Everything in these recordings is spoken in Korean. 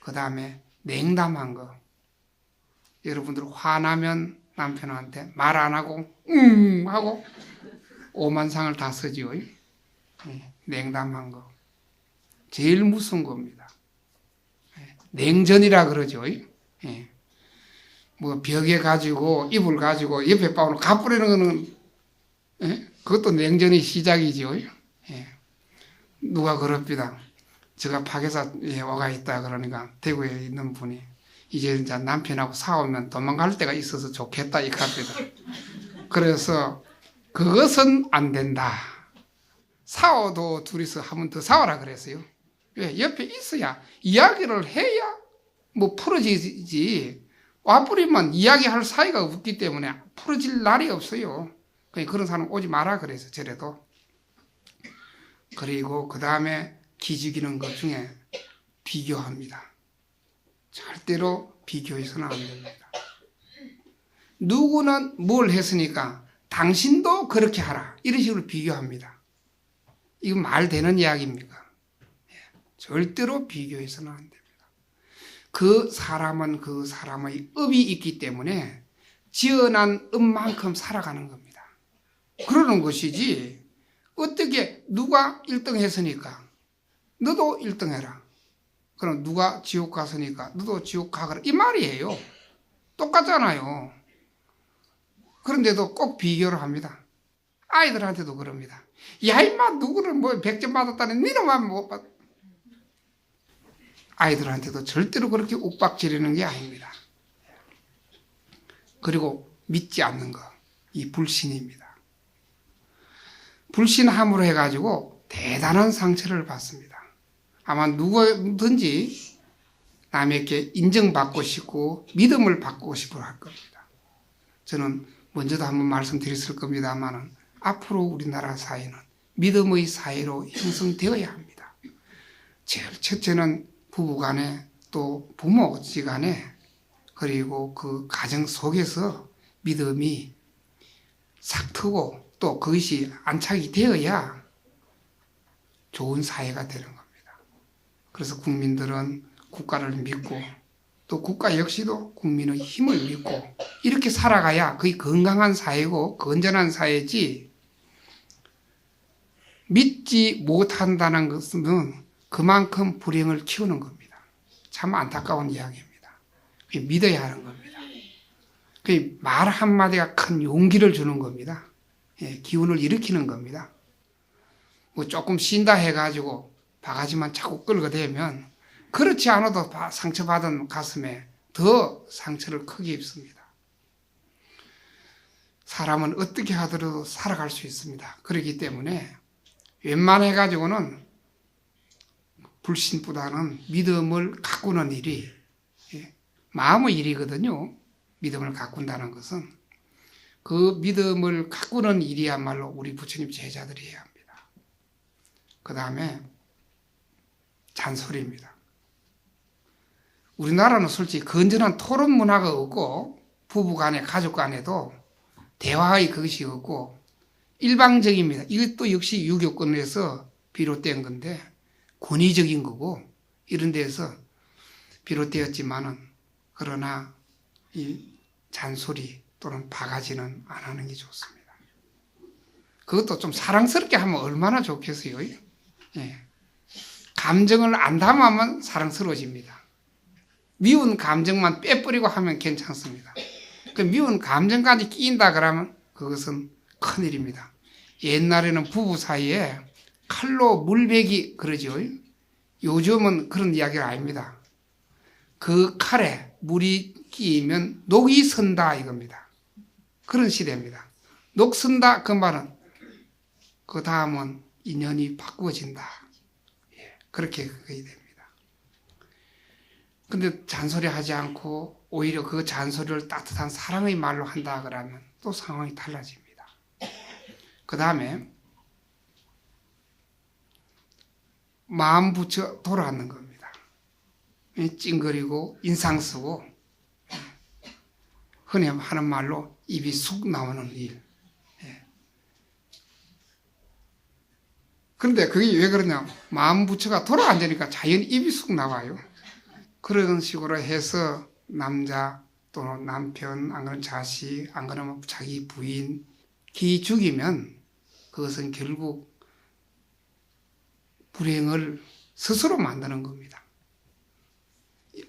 그 다음에 냉담한 거. 여러분들 화나면 남편한테 말 안 하고 하고 오만상을 다 쓰지요. 냉담한 거. 제일 무서운 겁니다. 냉전이라 그러죠. 뭐 벽에 가지고 이불 가지고 옆에 빠놓고 가뿌리는 거는 그것도 냉전의 시작이죠. 누가 그럽니다. 제가 박에서 와가 있다 그러니까 대구에 있는 분이 이제 남편하고 싸우면 도망갈 데가 있어서 좋겠다 이갑니다. 그래서 그것은 안 된다. 싸워도 둘이서 한 번 더 싸워라 그랬어요. 왜? 옆에 있어야 이야기를 해야 뭐 풀어지지. 와버리면 이야기할 사이가 없기 때문에 풀어질 날이 없어요. 그런 사람 오지 마라 그래서 저래도. 그리고 그 다음에 기죽이는 것 중에 비교합니다. 절대로 비교해서는 안 됩니다. 누구는 뭘 했으니까 당신도 그렇게 하라. 이런 식으로 비교합니다. 이건 말 되는 이야기입니까? 절대로 비교해서는 안 됩니다. 그 사람은 그 사람의 업이 있기 때문에 지어난 업만큼 살아가는 겁니다. 그러는 것이지 어떻게 누가 1등 했으니까 너도 1등 해라. 그럼 누가 지옥 갔으니까 너도 지옥 가거라. 이 말이에요. 똑같잖아요. 그런데도 꼭 비교를 합니다. 아이들한테도 그럽니다. 야 임마 누구를 뭐 100점 받았다니 니는만 못 받. 아이들한테도 절대로 그렇게 욱박지르는 게 아닙니다. 그리고 믿지 않는 거, 이 불신입니다. 불신함으로 해가지고 대단한 상처를 받습니다. 아마 누구든지 남에게 인정받고 싶고 믿음을 받고 싶어 할 겁니다. 저는 먼저도 한번 말씀드렸을 겁니다만 앞으로 우리나라 사회는 믿음의 사회로 형성되어야 합니다. 제일 첫째는 부부간에 또 부모지간에 그리고 그 가정 속에서 믿음이 싹 트고 또 그것이 안착이 되어야 좋은 사회가 되는 겁니다. 그래서 국민들은 국가를 믿고 또 국가 역시도 국민의 힘을 믿고 이렇게 살아가야 그게 건강한 사회고 건전한 사회지 믿지 못한다는 것은 그만큼 불행을 키우는 겁니다. 참 안타까운 이야기입니다. 믿어야 하는 겁니다. 말 한마디가 큰 용기를 주는 겁니다. 기운을 일으키는 겁니다. 뭐 조금 쉰다 해가지고 바가지만 자꾸 끌고 대면 그렇지 않아도 상처받은 가슴에 더 상처를 크게 입습니다. 사람은 어떻게 하더라도 살아갈 수 있습니다. 그렇기 때문에 웬만해가지고는 불신보다는 믿음을 가꾸는 일이 마음의 일이거든요. 믿음을 가꾼다는 것은 그 믿음을 가꾸는 일이야말로 우리 부처님 제자들이 해야 합니다. 그 다음에 잔소리입니다. 우리나라는 솔직히 건전한 토론 문화가 없고 부부간에 가족간에도 대화의 그것이 없고 일방적입니다. 이것도 역시 유교권에서 비롯된 건데 권위적인 거고 이런 데서 비롯되었지만은 그러나 이 잔소리 또는 바가지는 안 하는 게 좋습니다. 그것도 좀 사랑스럽게 하면 얼마나 좋겠어요. 감정을 안 담으면 사랑스러워집니다. 미운 감정만 빼버리고 하면 괜찮습니다. 그 미운 감정까지 끼인다 그러면 그것은 큰일입니다. 옛날에는 부부 사이에 칼로 물베기 그러죠. 요즘은 그런 이야기가 아닙니다. 그 칼에 물이 끼이면 녹이 선다 이겁니다. 그런 시대입니다. 녹 선다 그 말은 그 다음은 인연이 바꾸어진다. 그렇게 그게 됩니다. 근데 잔소리 하지 않고 오히려 그 잔소리를 따뜻한 사랑의 말로 한다 그러면 또 상황이 달라집니다. 그 다음에 마음 붙여 돌아가는 겁니다. 찡그리고 인상 쓰고 흔히 하는 말로 입이 쑥 나오는 일. 그런데 그게 왜 그러냐? 마음 부처가 돌아앉으니까 자연히 입이 쑥 나와요. 그런 식으로 해서 남자 또는 남편, 안 그러면 자식, 안 그러면 자기 부인 기 죽이면 그것은 결국 불행을 스스로 만드는 겁니다.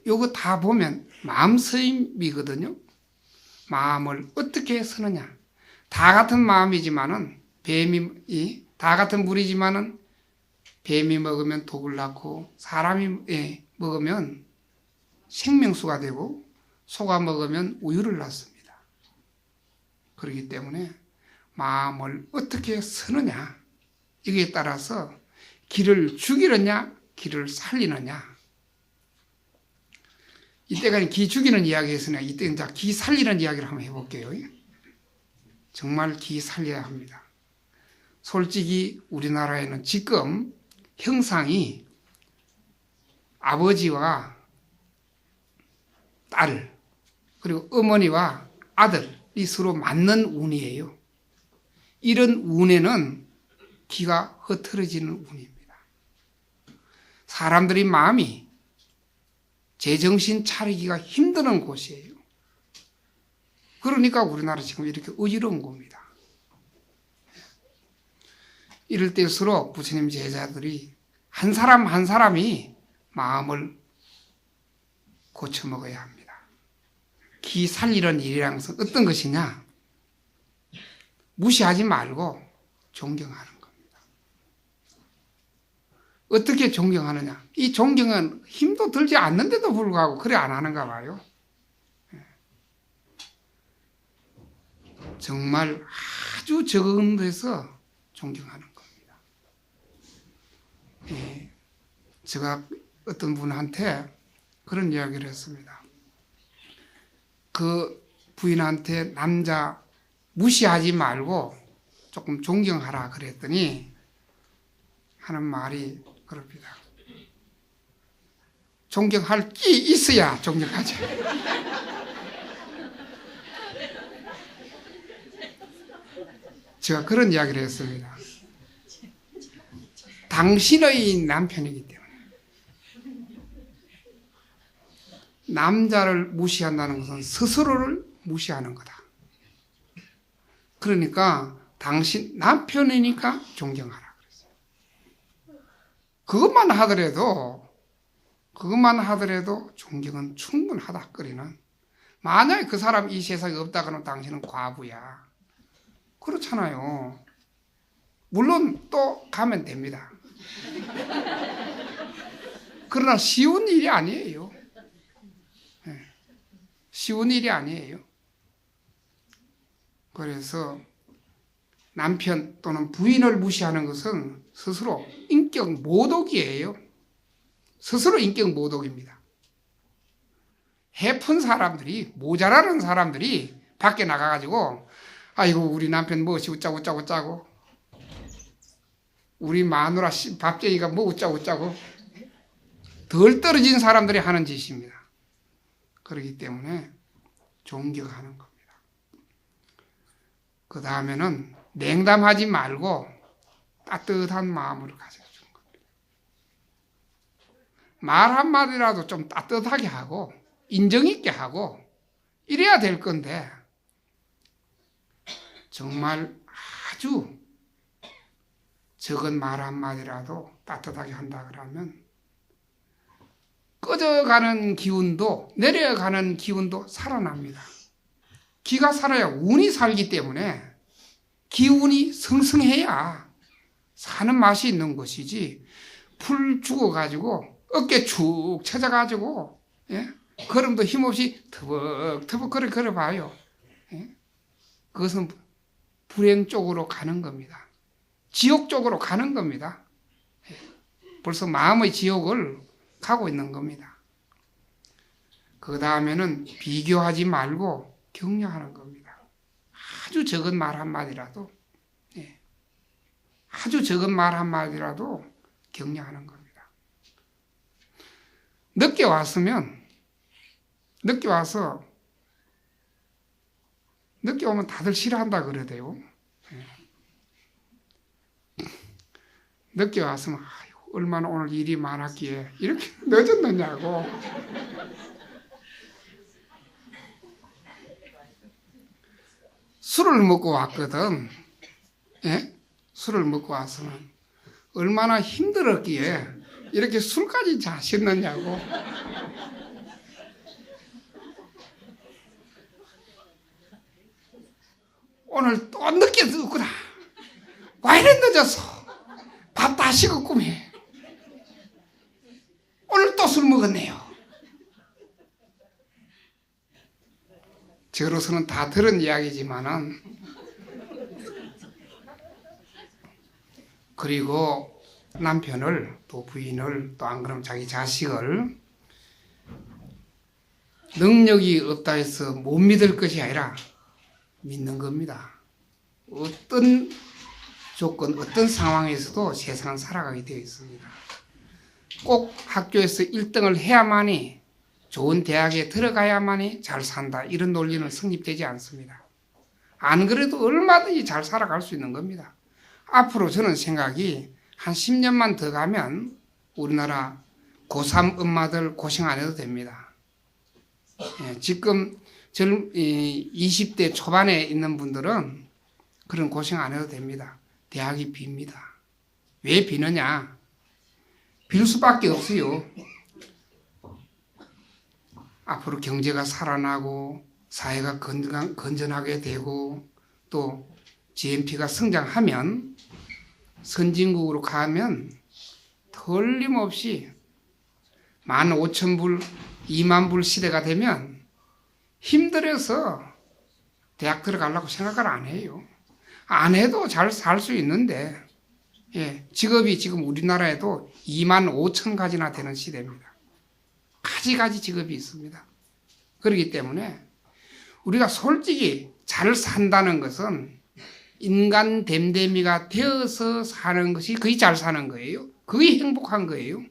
요거 다 보면 마음서임이거든요. 마음을 어떻게 쓰느냐. 다 같은 마음이지만은 다 같은 물이지만은 뱀이 먹으면 독을 낳고 사람이 먹으면 생명수가 되고 소가 먹으면 우유를 낳습니다. 그렇기 때문에 마음을 어떻게 쓰느냐 이게 따라서 기를 죽이느냐 기를 살리느냐. 이때까지 기 죽이는 이야기 했으니까 이때는 기 살리는 이야기를 한번 해볼게요. 정말 기 살려야 합니다. 솔직히 우리나라에는 지금 형상이 아버지와 딸 그리고 어머니와 아들이 서로 맞는 운이에요. 이런 운에는 기가 흐트러지는 운입니다. 사람들이 마음이 제정신 차리기가 힘드는 곳이에요. 그러니까 우리나라 지금 이렇게 어지러운 겁니다. 이럴 때일수록 부처님 제자들이 한 사람 한 사람이 마음을 고쳐 먹어야 합니다. 기 살리는 일이란 것은 어떤 것이냐? 무시하지 말고 존경하는 겁니다. 어떻게 존경하느냐? 이 존경은 힘도 들지 않는데도 불구하고 그래 안 하는가 봐요. 정말 아주 적은 데서 존경하는 겁니다. 제가 어떤 분한테 그런 이야기를 했습니다. 그 부인한테 남자 무시하지 말고 조금 존경하라 그랬더니 하는 말이 그럽니다. 존경할 게 있어야 존경하지. 제가 그런 이야기를 했습니다. 당신의 남편이기 때문에 남자를 무시한다는 것은 스스로를 무시하는 거다. 그러니까 당신 남편이니까 존경하라 그랬어요. 그것만 하더라도 존경은 충분하다. 거리는 만약에 그 사람 이 세상에 없다 그러면 당신은 과부야. 그렇잖아요. 물론 또 가면 됩니다. 그러나 쉬운 일이 아니에요. 쉬운 일이 아니에요. 그래서 남편 또는 부인을 무시하는 것은 스스로 인격 모독이에요. 스스로 인격 모독입니다. 해픈 사람들이, 모자라는 사람들이 밖에 나가가지고 아이고 우리 남편 뭐시 웃자고 우리 마누라 밥쟁이가 뭐 웃자고 덜 떨어진 사람들이 하는 짓입니다. 그렇기 때문에 존경하는 겁니다. 그 다음에는 냉담하지 말고 따뜻한 마음으로 가져주는 겁니다. 말 한마디라도 좀 따뜻하게 하고 인정 있게 하고 이래야 될 건데 정말 아주 적은 말 한마디라도 따뜻하게 한다 그러면 꺼져가는 기운도 내려가는 기운도 살아납니다. 기가 살아야 운이 살기 때문에 기운이 성성해야 사는 맛이 있는 것이지 풀 죽어가지고 어깨 축 쳐져가지고 걸음도 힘없이 터벅터벅 걸어봐요. 그것은 불행 쪽으로 가는 겁니다. 지옥 쪽으로 가는 겁니다. 벌써 마음의 지옥을 가고 있는 겁니다. 그 다음에는 비교하지 말고 격려하는 겁니다. 아주 적은 말 한마디라도 격려하는 겁니다. 늦게 와서 늦게 오면 다들 싫어한다 그러대요. 늦게 왔으면 아이고 얼마나 오늘 일이 많았기에 이렇게 늦었느냐고. 술을 먹고 왔거든. 예? 술을 먹고 와서는 얼마나 힘들었기에 이렇게 술까지 자셨느냐고. 오늘 또 늦게 늦구나. 왜 이래 늦었어? 밥 다 식었구매. 오늘 또 술 먹었네요. 저로서는 다 들은 이야기지만은, 그리고 남편을 또 부인을 또 안 그러면 자기 자식을 능력이 없다 해서 못 믿을 것이 아니라 믿는 겁니다. 어떤 조건, 어떤 상황에서도 세상은 살아가게 되어 있습니다. 꼭 학교에서 1등을 해야만이, 좋은 대학에 들어가야만이 잘 산다, 이런 논리는 성립되지 않습니다. 안 그래도 얼마든지 잘 살아갈 수 있는 겁니다. 앞으로 저는 생각이 한 10년만 더 가면 우리나라 고3 엄마들 고생 안 해도 됩니다. 지금 20대 초반에 있는 분들은 그런 고생 안 해도 됩니다. 대학이 빕니다. 왜 비느냐? 빌 수밖에 없어요. 앞으로 경제가 살아나고 사회가 건전하게 되고 또 GNP가 성장하면, 선진국으로 가면 틀림없이 15,000불, 20,000불 시대가 되면 힘들어서 대학 들어가려고 생각을 안 해요. 안 해도 잘 살 수 있는데, 직업이 지금 우리나라에도 25,000가지나 되는 시대입니다. 가지가지 직업이 있습니다. 그렇기 때문에 우리가 솔직히 잘 산다는 것은 인간 됨됨이가 되어서 사는 것이 거의 잘 사는 거예요. 거의 행복한 거예요.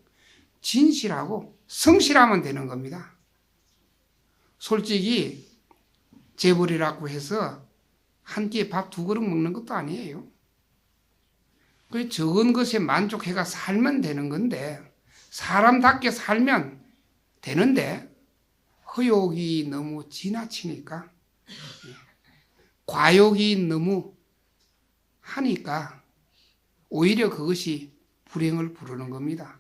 진실하고 성실하면 되는 겁니다. 솔직히 재벌이라고 해서 한 끼에 밥 2그릇 먹는 것도 아니에요. 그 적은 것에 만족해가 살면 되는 건데, 사람답게 살면 되는데 허욕이 너무 지나치니까, 과욕이 너무 하니까 오히려 그것이 불행을 부르는 겁니다.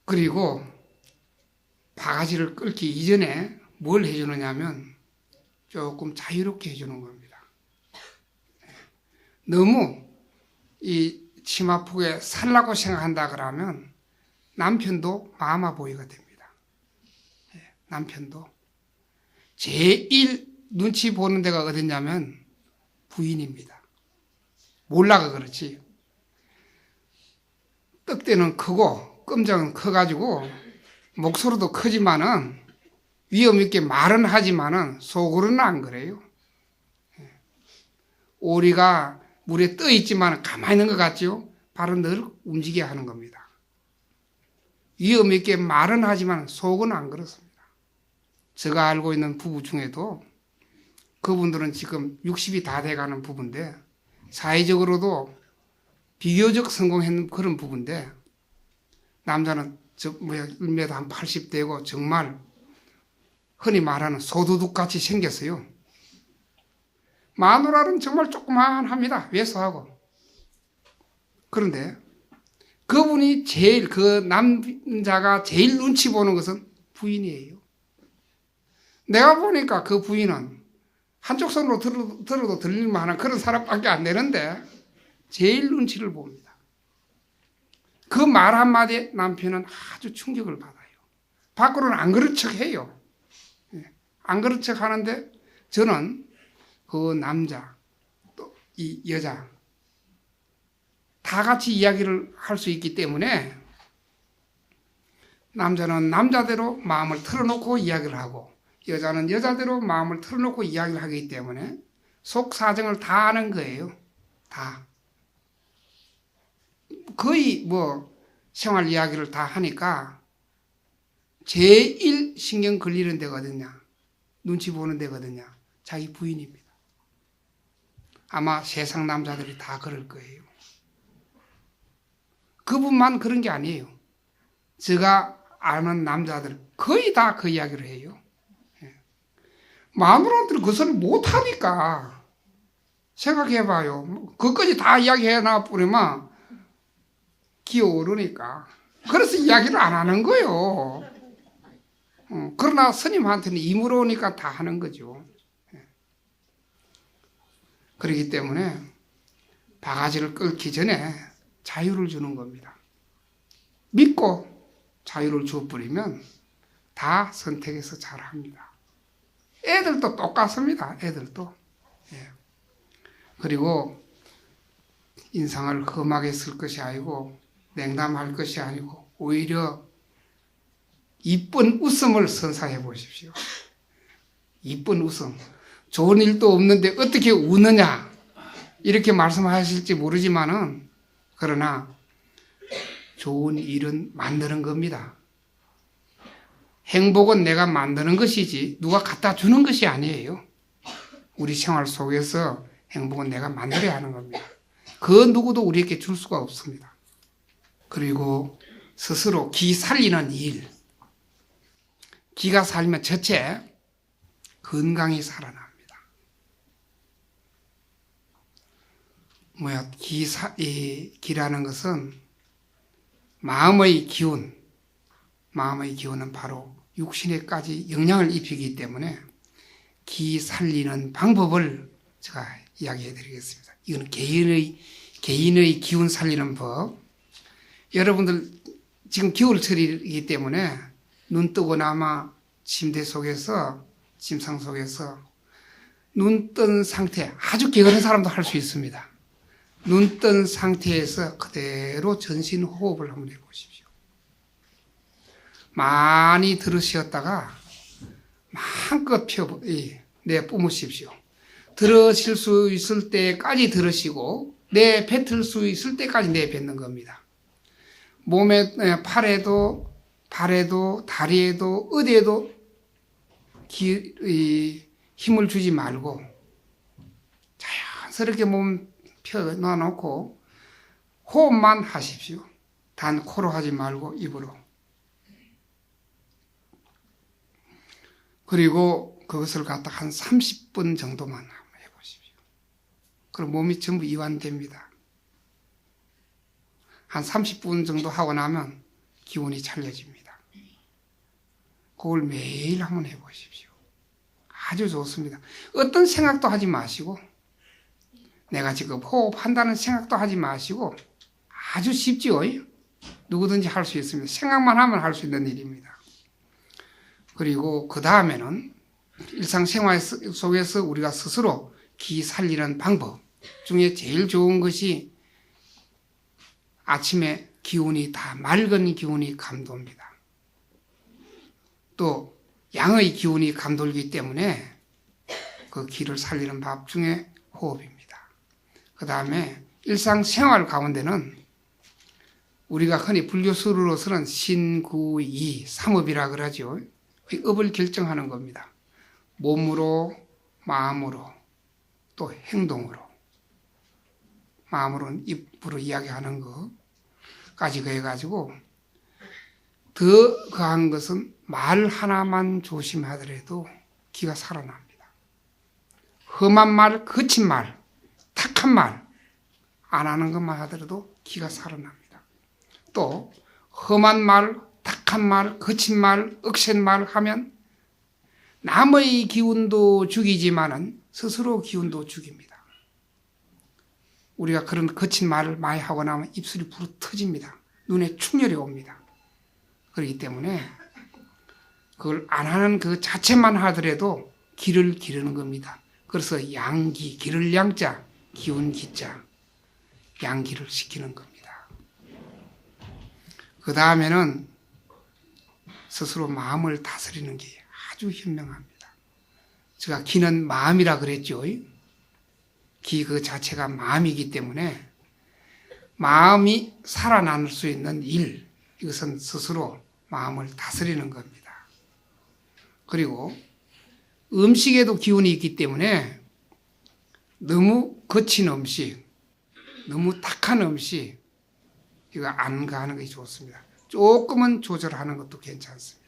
그리고 바가지를 끓기 이전에 뭘 해주느냐면 조금 자유롭게 해주는 겁니다. 너무 이 치마폭에 살라고 생각한다 그러면 남편도 마마 보이가 됩니다. 남편도 제일 눈치 보는 데가 어딨냐면 부인입니다. 몰라가 그렇지. 떡대는 크고 끔장은 커가지고 목소리도 크지만은 위험 있게 말은 하지만은 속으로는 안 그래요. 오리가 물에 떠 있지만 가만히 있는 것 같죠? 바로 늘 움직여야 하는 겁니다. 위험 있게 말은 하지만 속은 안 그렇습니다. 제가 알고 있는 부부 중에도 그분들은 지금 60이 다 돼가는 부부인데, 사회적으로도 비교적 성공했는 그런 부부인데, 남자는 1m 한 80 되고 정말 흔히 말하는 소도둑같이 생겼어요. 마누라는 정말 조그만합니다. 왜소하고. 그런데 그분이 그 남자가 제일 눈치 보는 것은 부인이에요. 내가 보니까 그 부인은 한쪽 손으로 들어도 들릴만한 그런 사람밖에 안 되는데 제일 눈치를 봅니다. 그 말 한마디에 남편은 아주 충격을 받아요. 밖으로는 안 그런 척 해요. 안 그런 척 하는데 저는 그 남자, 또 이 여자, 다 같이 이야기를 할 수 있기 때문에 남자는 남자대로 마음을 털어놓고 이야기를 하고, 여자는 여자대로 마음을 털어놓고 이야기를 하기 때문에 속 사정을 다 아는 거예요. 다. 거의 생활 이야기를 다 하니까 제일 신경 걸리는 데가 어딨냐, 눈치 보는 데가 어딨냐, 자기 부인입니다. 아마 세상 남자들이 다 그럴 거예요. 그분만 그런 게 아니에요. 제가 아는 남자들 거의 다 그 이야기를 해요. 마누라한테는 그 소리 못하니까. 생각해봐요. 그것까지 다 이야기해놔 뿌리면 기어오르니까. 그래서 이야기를 안 하는 거예요. 그러나 스님한테는 임으로 오니까 다 하는 거죠. 그렇기 때문에 바가지를 끌기 전에 자유를 주는 겁니다. 믿고 자유를 줘버리면 다 선택해서 잘합니다. 애들도 똑같습니다. 애들도. 그리고 인상을 험하게 쓸 것이 아니고 냉담할 것이 아니고 오히려 이쁜 웃음을 선사해 보십시오. 이쁜 웃음. 좋은 일도 없는데 어떻게 우느냐 이렇게 말씀하실지 모르지만은 그러나 좋은 일은 만드는 겁니다. 행복은 내가 만드는 것이지 누가 갖다 주는 것이 아니에요. 우리 생활 속에서 행복은 내가 만들어야 하는 겁니다. 그 누구도 우리에게 줄 수가 없습니다. 그리고 스스로 기 살리는 일. 기가 살면 전체 건강이 살아납니다. 기라는 것은 마음의 기운, 마음의 기운은 바로 육신에까지 영향을 입히기 때문에 기 살리는 방법을 제가 이야기해 드리겠습니다. 이건 개인의 기운 살리는 법. 여러분들 지금 겨울철이기 때문에 눈 뜨고 나마 침대 속에서, 침상 속에서 눈 뜬 상태, 아주 게으른 사람도 할 수 있습니다. 눈 뜬 상태에서 그대로 전신 호흡을 한번 해보십시오. 많이 들으셨다가 마음껏 내뿜으십시오. 들으실 수 있을 때까지 들으시고 내뱉을 수 있을 때까지 내뱉는 겁니다. 몸에, 팔에도, 발에도, 다리에도, 어디에도 힘을 주지 말고 자연스럽게 몸 펴놔놓고 호흡만 하십시오. 단 코로 하지 말고 입으로. 그리고 그것을 갖다 한 30분 정도만 한번 해보십시오. 그럼 몸이 전부 이완됩니다. 한 30분 정도 하고 나면 기운이 차려집니다. 그걸 매일 한번 해보십시오. 아주 좋습니다. 어떤 생각도 하지 마시고 내가 지금 호흡한다는 생각도 하지 마시고 아주 쉽지요. 누구든지 할 수 있습니다. 생각만 하면 할 수 있는 일입니다. 그리고 그 다음에는 일상생활 속에서 우리가 스스로 기 살리는 방법 중에 제일 좋은 것이 아침에 기운이 다 맑은 기운이 감돕니다. 또 양의 기운이 감돌기 때문에 그 기를 살리는 법 중에 호흡입니다. 그 다음에 일상생활 가운데는 우리가 흔히 불교수로서는 신구이 삼업이라 그러죠. 업을 결정하는 겁니다. 몸으로, 마음으로, 또 행동으로. 마음으로는 입으로 이야기하는 것까지 해가지고 더 그한 것은 말 하나만 조심하더라도 기가 살아납니다. 험한 말, 거친 말, 탁한 말 안 하는 것만 하더라도 기가 살아납니다. 또 험한 말, 탁한 말, 거친 말, 억센 말 하면 남의 기운도 죽이지만은 스스로 기운도 죽입니다. 우리가 그런 거친 말을 많이 하고 나면 입술이 부르 터집니다. 눈에 충혈이 옵니다. 그렇기 때문에 그걸 안 하는 그 자체만 하더라도 기를 기르는 겁니다. 그래서 양기, 기를 양자, 기운 기자, 양기를 시키는 겁니다. 그 다음에는 스스로 마음을 다스리는 게 아주 현명합니다. 제가 기는 마음이라 그랬죠. 기 그 자체가 마음이기 때문에 마음이 살아날 수 있는 일, 이것은 스스로 마음을 다스리는 겁니다. 그리고 음식에도 기운이 있기 때문에 너무 거친 음식, 너무 탁한 음식 이거 안 가는 것이 좋습니다. 조금은 조절하는 것도 괜찮습니다.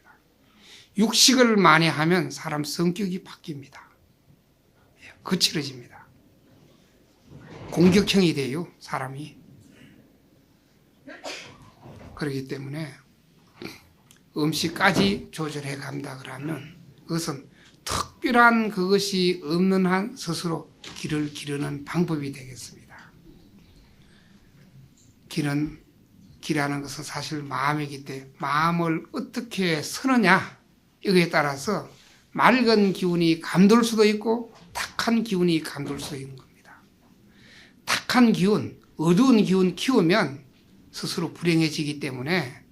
육식을 많이 하면 사람 성격이 바뀝니다. 거칠어집니다. 공격형이 돼요, 사람이. 그렇기 때문에 음식까지 조절해 간다 그러면 그것은 특별한 그것이 없는 한 스스로 길을 기르는 방법이 되겠습니다. 길하는 것은 사실 마음이기 때문에 마음을 어떻게 쓰느냐 이거에 따라서 맑은 기운이 감돌 수도 있고 탁한 기운이 감돌 수도 있는 겁니다. 탁한 기운, 어두운 기운 키우면 스스로 불행해지기 때문에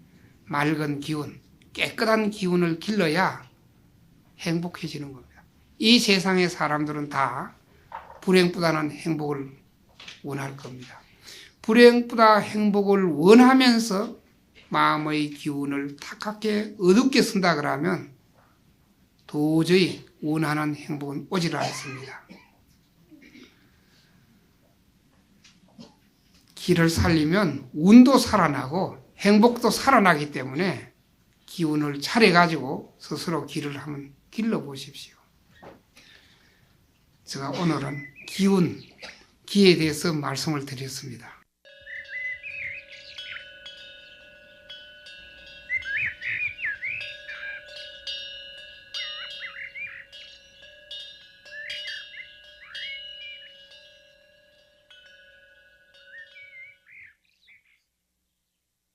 맑은 기운, 깨끗한 기운을 길러야 행복해지는 겁니다. 이 세상의 사람들은 다 불행보다는 행복을 원할 겁니다. 불행보다 행복을 원하면서 마음의 기운을 탁하게 어둡게 쓴다 그러면 도저히 원하는 행복은 오질 않습니다. 길을 살리면 운도 살아나고 행복도 살아나기 때문에 기운을 차려가지고 스스로 길을 한번 길러보십시오. 제가 오늘은 기운, 기에 대해서 말씀을 드렸습니다.